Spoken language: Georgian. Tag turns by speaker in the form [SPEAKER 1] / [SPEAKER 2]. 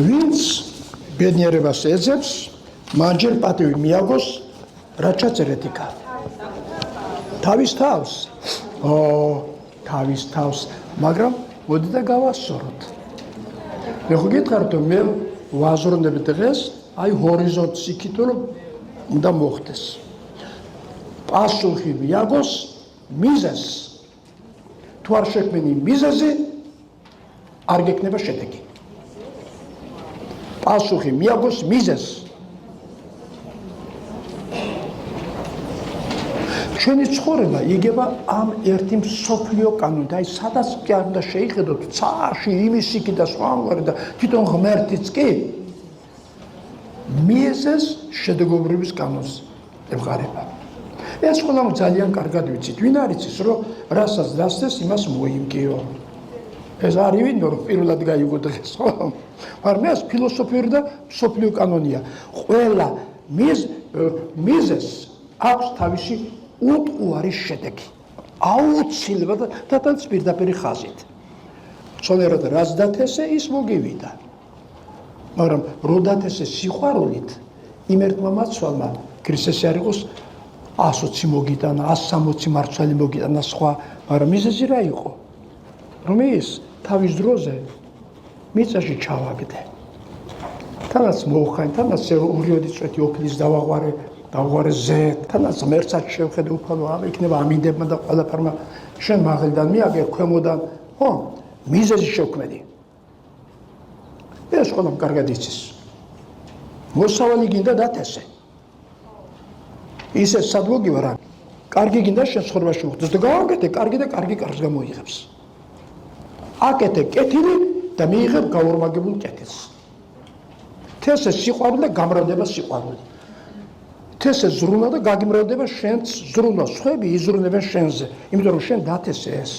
[SPEAKER 1] ვინც ბედნიერებას ეძებს, მან ჯერ პატივი მიაგოს, რაც ჩაწერეთ იქა. თავის თავს, მაგრამ მოდი და გავასწოროთ. მე ხო გითხარით, რომ მე ვაზროვნებ დღეს, აი ჰორიზონტს იქით, რომ უნდა მოხდეს. პასუხი მიაგოს მიზეზს. თუ არ შექმენი მიზეზი, არ გექნება შედეგი. პასუხი მიაგოს მიზეზს. ჩვენი ცხოვრება იგება ამ ერთი მსოფლიო კანონით. აი სადაც კი არ უნდა შეიხედოთ, ცაში, იმისიკი და სხვამგვარი და თვითონ ღმერთიც კი მიზეზს შედეგობრივის კანონს ემყარება. ეს ყველამ ძალიან კარგად ვიცით. ვინ არ იცის, რომ რასაც დასწეს, იმას მოიმკიო. ეს არ ივინო, რომ პირველად გაიგო დღეს, ხო? მაგრამ ეს ფილოსოფიური და მსოფლიო კანონია. ყველა მიზეზს აქვს თავისი უტყუარი შედეგი. აუცილებლად და პირდაპირ ხაზით. ცოლერად რაც დათესე, ის მოგივიდა. მაგრამ რო დათესე სიყვარულით, იმ ერთმა მაცვალმა ქრისტეს არ იყოს 120 მოგიტანა, 160 მარცვალი მოგიტანა სხვა, მაგრამ მიზეზი რა იყო? რომ ის თავის დროზე მიწაში ჩავაგდე. თანაც მოუხანი, თანაც ორივე წვეთი ოფლის დავაღვარე ზე, თანაც ღმერთსაც შევხედე უფალო, იქნება ამინდებმა და ყველაფერმა შენ მაღლიდან მიაგერ ქვემოდან, ხო? მიზეზი შევქმედი. ეს ყველამ კარგად იცის. მოსავალი გინდა დათესე. ისე სად მოგივა რა? კარგი გინდა შენ ცხოვრებაში მოხდეს და გავაკეთე კარგი და კარგი კარგს გამოიღებს. აკეთე კეთილი და მიიღებ გაორმაგებულ კეთილს. თესე სიყვარული და გამრავლდება სიყვარული. თესე ზრუნა და გაგიმრავლდება შენს ზრუნვა. სხვები იზრუნებენ შენზე, იმიტომ რომ შენ დათესე ეს.